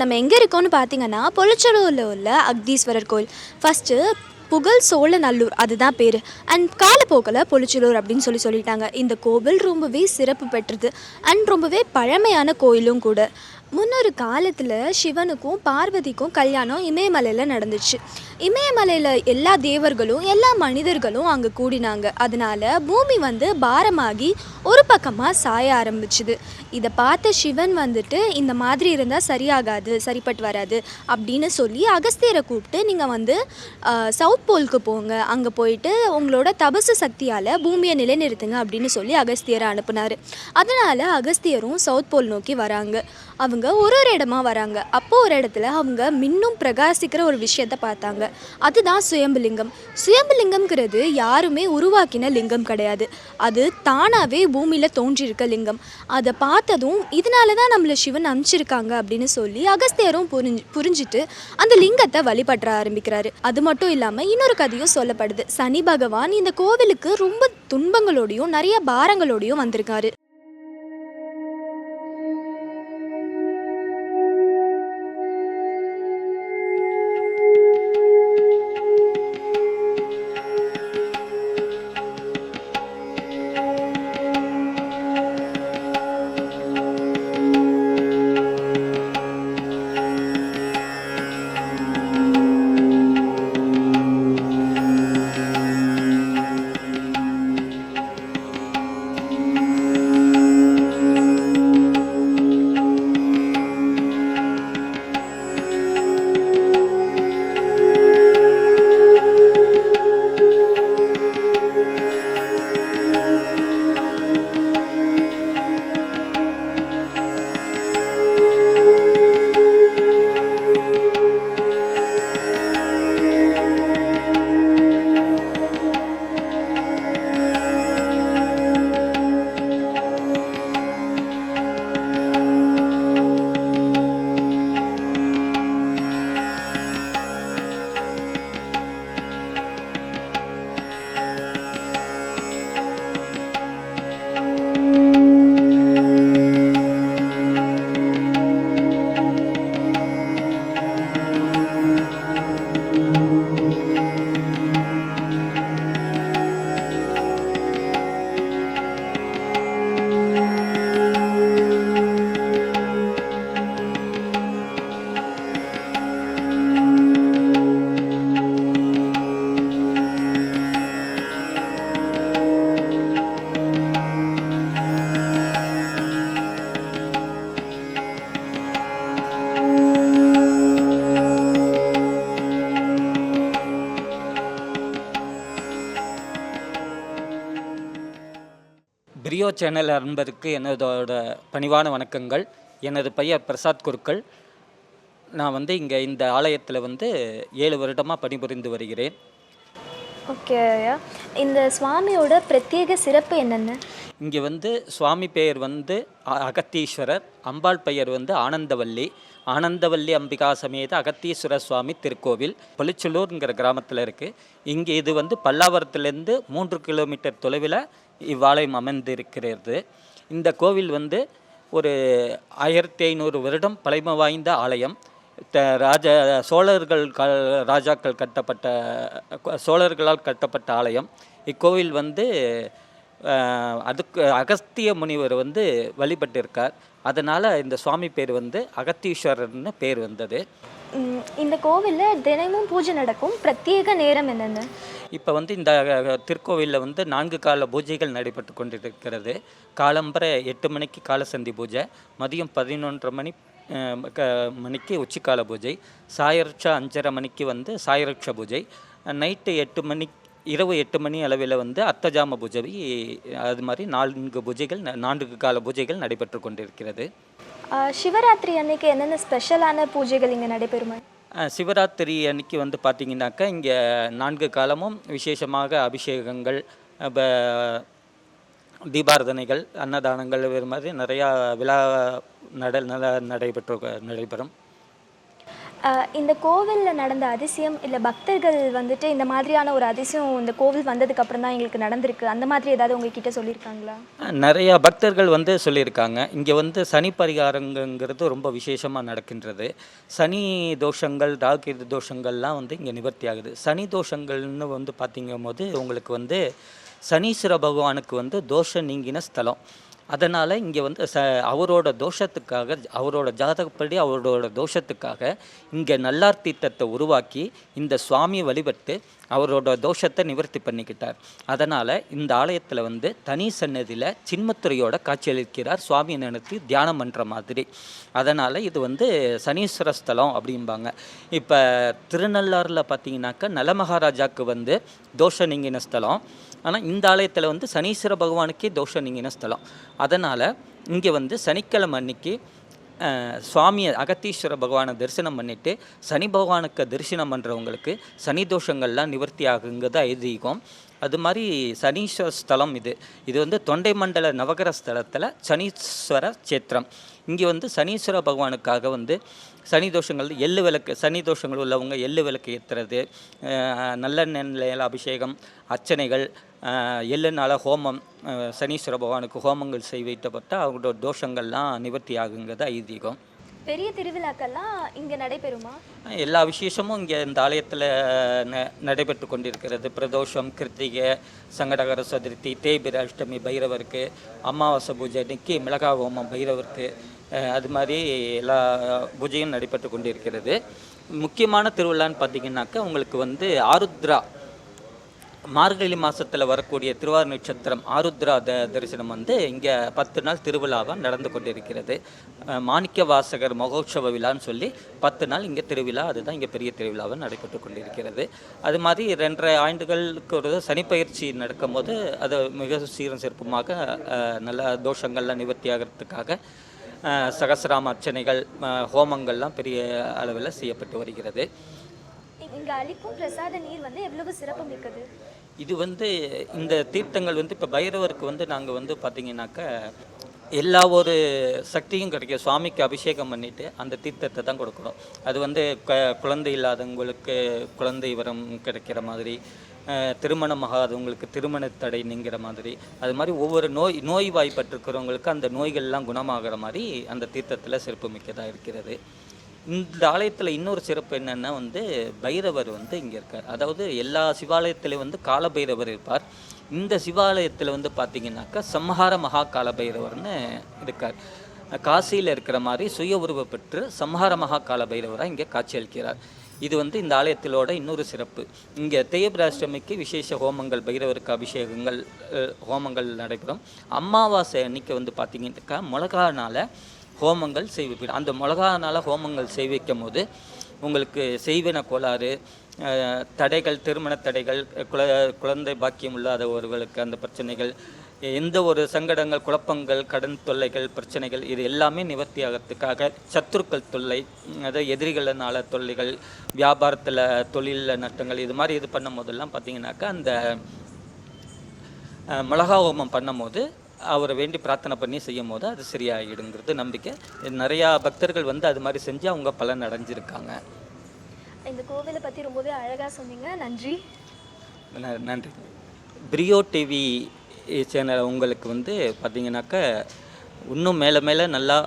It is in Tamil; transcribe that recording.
நம்ம எங்கே இருக்கோம்னு பார்த்தீங்கன்னா பொலிச்சலூரில் உள்ள அக்தீஸ்வரர் கோயில். ஃபஸ்ட்டு புகழ் சோழநல்லூர் அதுதான் பேர். அண்ட் காலப்போக்கில் பொலிச்சலூர் அப்படின்னு சொல்லிட்டாங்க. இந்த கோவில் ரொம்பவே சிறப்பு பெற்றது அண்ட் ரொம்பவே பழமையான கோயிலும் கூட. முன்னொரு காலத்தில் சிவனுக்கும் பார்வதிக்கும் கல்யாணம் இமயமலையில் நடந்துச்சு. இமயமலையில் எல்லா தேவர்களும் எல்லா மனிதர்களும் அங்கே கூடினாங்க. அதனால பூமி பாரமாகி ஒரு பக்கமாக சாய ஆரம்பிச்சுது. இதை பார்த்த சிவன் இந்த மாதிரி இருந்தால் சரியாகாது, சரிப்பட்டு வராது அப்படின்னு சொல்லி அகஸ்தியரை கூப்பிட்டு நீங்கள் சவுத் போலுக்கு போங்க, அங்கே போயிட்டு உங்களோட தபசு சக்தியால் பூமியை நிலைநிறுத்துங்க அப்படின்னு சொல்லி அகஸ்தியரை அனுப்புனார். அதனால் அகஸ்தியரும் சவுத் போல் நோக்கி வராங்க. அவங்க ஒரு இடமா வராங்க. அப்போது ஒரு இடத்துல அவங்க மின்னும் பிரகாசிக்கிற ஒரு விஷயத்தை பார்த்தாங்க. அதுதான் சுயம்புலிங்கம். சுயம்புலிங்கம்ங்கிறது யாருமே உருவாக்கின லிங்கம் கிடையாது. அது தானாகவே பூமியில் தோன்றியிருக்க லிங்கம். அதை பார்த்ததும் இதனால தான் நம்மளை சிவன் அனுப்பிச்சிருக்காங்க அப்படின்னு சொல்லி அகஸ்தியரும் புரிஞ்சுட்டு அந்த லிங்கத்தை வழிபற்ற ஆரம்பிக்கிறாரு. அது மட்டும் இல்லாமல் இன்னொரு கதையும் சொல்லப்படுது. சனி பகவான் இந்த கோவிலுக்கு ரொம்ப துன்பங்களோடையும் நிறைய பாரங்களோடையும் வந்திருக்காரு. பிரியோ சேனல் அன்பருக்கு எனதோட பணிவான வணக்கங்கள். எனது பெயர் பிரசாத் குருக்கள். நான் இங்கே இந்த ஆலயத்தில் 7 வருடமாக பணிபுரிந்து வருகிறேன். ஓகே ஐயா, இந்த சுவாமியோட பிரத்யேக சிறப்பு என்னென்ன? இங்கே சுவாமி பெயர் அகத்தீஸ்வரர், அம்பாள் பெயர் ஆனந்தவல்லி. ஆனந்தவல்லி அம்பிகா சமேத அகத்தீஸ்வர சுவாமி திருக்கோவில் பொலிச்சலூர்ங்கிற கிராமத்தில் இருக்குது. இங்கே இது பல்லாவரத்துலேருந்து 3 கிலோமீட்டர் தொலைவில் இவ்வாலயம் அமைந்திருக்கிறது. இந்த கோவில் ஒரு 1500 வருடம் பழமை வாய்ந்த ஆலயம். ராஜாக்கள் கட்டப்பட்ட சோழர்களால் கட்டப்பட்ட ஆலயம். இக்கோவில் அதுக்கு அகஸ்திய முனிவர் வழிபட்டிருக்கார். அதனால் இந்த சுவாமி பேர் அகத்தீஸ்வரர்னு பேர் வந்தது. இந்த கோவிலில் தினமும் பூஜை நடக்கும். பிரத்யேக நேரம் என்னென்ன? இப்போ இந்த திருக்கோவிலில் 4 கால பூஜைகள் நடைபெற்று கொண்டிருக்கிறது. காலம்பரை 8 மணிக்கு காலசந்தி பூஜை, மதியம் 11:30 மணிக்கு உச்சிக்கால பூஜை, சாயரட்ச 5:30 மணிக்கு சாயரட்ச பூஜை, நைட்டு 8 மணி இரவு 8 மணி அளவில் அர்த்தஜாம பூஜை. அது மாதிரி 4 கால பூஜைகள் நடைபெற்று கொண்டிருக்கிறது. சிவராத்திரி அன்னைக்கு என்னென்ன ஸ்பெஷலான பூஜைகள் இங்கே நடைபெறுமா? சிவராத்திரி அன்னைக்கு பார்த்திங்கனாக்கா இங்கே 4 காலமும் விசேஷமாக அபிஷேகங்கள், தீபாரதனைகள், அன்னதானங்கள், இது மாதிரி நிறையா விழா நடைபெறும். இந்த கோவிலில் நடந்த அதிசயம் இல்லை பக்தர்கள் வந்துட்டு இந்த மாதிரியான ஒரு அதிசயம் இந்த கோவில் வந்ததுக்கு அப்புறம் தான் எங்களுக்கு நடந்திருக்கு அந்த மாதிரி ஏதாவது உங்ககிட்ட சொல்லியிருக்காங்களா? நிறையா பக்தர்கள் வந்து சொல்லியிருக்காங்க. இங்கே வந்து சனி பரிகாரங்கிறது ரொம்ப விசேஷமாக நடக்கின்றது. சனி தோஷங்கள், ராகு தோஷங்கள்லாம் வந்து இங்கே நிவர்த்தி ஆகுது. சனி தோஷங்கள்னு வந்து பார்த்திங்கும்போது உங்களுக்கு வந்து சனீஸ்வர பகவானுக்கு வந்து தோஷம் நீங்கின ஸ்தலம். அதனால் இங்கே வந்து அவரோட தோஷத்துக்காக, அவரோட ஜாதகப்படி அவரோட தோஷத்துக்காக இங்கே நல்லார் தீர்த்தத்தை உருவாக்கி இந்த சுவாமியை வழிபட்டு அவரோட தோஷத்தை நிவர்த்தி பண்ணிக்கிட்டார். அதனால் இந்த ஆலயத்தில் வந்து தனி சன்னதியில் சின்மத்துறையோட காட்சியளிக்கிறார், சுவாமியை நினைத்து தியானம் பண்ணுற மாதிரி. அதனால் இது வந்து சனீஸ்வர ஸ்தலம் அப்படிம்பாங்க. இப்போ திருநள்ளாறில் பார்த்தீங்கன்னாக்கா நலமகாராஜாவுக்கு வந்து தோஷம் நீங்கின ஸ்தலம். ஆனால் இந்த ஆலயத்தில் வந்து சனீஸ்வர பகவானுக்கே தோஷம் நீங்கின ஸ்தலம். அதனால் இங்கே வந்து சனிக்கிழமை அன்னைக்கு சுவாமியை அகத்தீஸ்வர பகவானை தரிசனம் பண்ணிவிட்டு சனி பகவானுக்கு தரிசனம் பண்ணுறவங்களுக்கு சனி தோஷங்கள்லாம் நிவர்த்தி ஆகுங்கிறது ஐதீகம். அது மாதிரி சனீஸ்வர ஸ்தலம் இது வந்து தொண்டை மண்டல நவகர ஸ்தலத்தில் சனீஸ்வர சேத்திரம். இங்கே வந்து சனீஸ்வர பகவானுக்காக வந்து சனி தோஷங்கள் எள்ளு விளக்கு, சனி தோஷங்கள் உள்ளவங்க எள்ளு விளக்கு ஏற்றுறது, நல்லெண்ணெயில் அபிஷேகம், அர்ச்சனைகள், எள்ளுனால ஹோமம், சனீஸ்வர பகவானுக்கு ஹோமங்கள் செய்விக்கப்பட்டால் அவங்களோட தோஷங்கள்லாம் நிவர்த்தி ஆகுங்கிறது ஐதீகம். பெரிய திருவிழாக்கள்லாம் இங்கே நடைபெறுமா? எல்லா விசேஷமும் இங்கே இந்த ஆலயத்தில் நடைபெற்று கொண்டிருக்கிறது. பிரதோஷம், கிருத்திகை, சங்கடகர சதுர்த்தி, தேய்பிர அஷ்டமி பைரவருக்கு, அமாவாசை பூஜை அன்னைக்கு மிளகா ஹோமம் பைரவருக்கு, அது மாதிரி எல்லா பூஜையும் நடைபெற்று கொண்டிருக்கிறது. முக்கியமான திருவிழான்னு பார்த்திங்கனாக்கா உங்களுக்கு வந்து ஆருத்ரா, மார்கழி மாதத்தில் வரக்கூடிய திருவாரூர் நட்சத்திரம் ஆருத்ரா தரிசனம் வந்து இங்கே 10 நாள் திருவிழாவாக நடந்து கொண்டிருக்கிறது. மாணிக்க வாசகர் மகோற்சவ விழான்னு சொல்லி 10 நாள் இங்கே திருவிழா, அதுதான் இங்கே பெரிய திருவிழாவாக நடைபெற்று கொண்டிருக்கிறது. அது மாதிரி 2.5 ஆண்டுகளுக்கு ஒரு சனிப்பயிற்சி நடக்கும்போது அது மிக சீரும் சிறப்புமாக நல்ல தோஷங்கள்லாம் நிவர்த்தி ஆகிறதுக்காக சகசிராம அர்ச்சனைகள், ஹோமங்கள்லாம் பெரிய அளவில் செய்யப்பட்டு வருகிறது. இங்கே அளிக்கும் பிரசாத நீர் வந்து எவ்வளவு சிறப்பு மிக்கது? இது வந்து இந்த தீர்த்தங்கள் வந்து இப்போ பைரவருக்கு வந்து நாங்கள் வந்து பார்த்திங்கனாக்கா எல்லா ஒரு சக்தியும் கிடைக்கும். சுவாமிக்கு அபிஷேகம் பண்ணிவிட்டு அந்த தீர்த்தத்தை தான் கொடுக்குறோம். அது வந்து குழந்தை இல்லாதவங்களுக்கு குழந்தை வரம் கிடைக்கிற மாதிரி, திருமணம் ஆகாதவங்களுக்கு திருமண தடை நீங்கிற மாதிரி, அது மாதிரி ஒவ்வொரு நோய் வாய்ப்பட்டிருக்கிறவங்களுக்கு அந்த நோய்கள்லாம் குணமாகிற மாதிரி அந்த தீர்த்தத்தில் சிறப்பு மிக்கதாக இருக்கிறது. இந்த ஆலயத்தில் இன்னொரு சிறப்பு என்னென்னா வந்து பைரவர் வந்து இங்கே இருக்கார். அதாவது எல்லா சிவாலயத்திலையும் வந்து காலபைரவர் இருப்பார். இந்த சிவாலயத்தில் வந்து பார்த்திங்கனாக்கா சம்ஹார மகா காலபைரவர்னு இருக்கார். காசியில் இருக்கிற மாதிரி சுய உருவ பெற்று சம்ஹார மகா காலபைரவராக இங்கே காட்சியளிக்கிறார். இது வந்து இந்த ஆலயத்திலோட இன்னொரு சிறப்பு. இங்கே தேய்பிராஷ்டமிக்கு விசேஷ ஹோமங்கள், பைரவருக்கு அபிஷேகங்கள், ஹோமங்கள் நடைபெறும். அமாவாசை அன்னைக்கு வந்து பார்த்திங்கனாக்கா மிளகானால் ஹோமங்கள் செய்விப்பீங்க. அந்த மிளகானால் ஹோமங்கள் செய்விக்கும் போது உங்களுக்கு செய்வின கோளாறு, தடைகள், திருமண தடைகள், குழந்தை பாக்கியம் இல்லாதவர்களுக்கு அந்த பிரச்சனைகள், எந்த ஒரு சங்கடங்கள், குழப்பங்கள், கடன் தொல்லைகள், பிரச்சனைகள், இது எல்லாமே நிவர்த்தி ஆகிறதுக்காக சத்துருக்கள் தொல்லை, அதாவது எதிரிகளினால தொல்லைகள், வியாபாரத்தில் தொழிலில் நஷ்டங்கள், இது மாதிரி இது பண்ணும் போதெல்லாம் பார்த்திங்கனாக்கா அந்த மிளகா ஹோமம் பண்ணும் போது அவரை வேண்டி பிரார்த்தனை பண்ணி செய்யும் போது அது சரியாகிடுங்கிறது நம்பிக்கை. நிறையா பக்தர்கள் வந்து அது மாதிரி செஞ்சு அவங்க பலன் அடைஞ்சிருக்காங்க. இந்த கோவிலை பற்றி ரொம்பவே அழகாக சொன்னீங்க. நன்றி. நன்றி. பிரியோ டிவி சேனல் உங்களுக்கு வந்து பார்த்திங்கனாக்கா இன்னும் மேலே மேலே நல்லா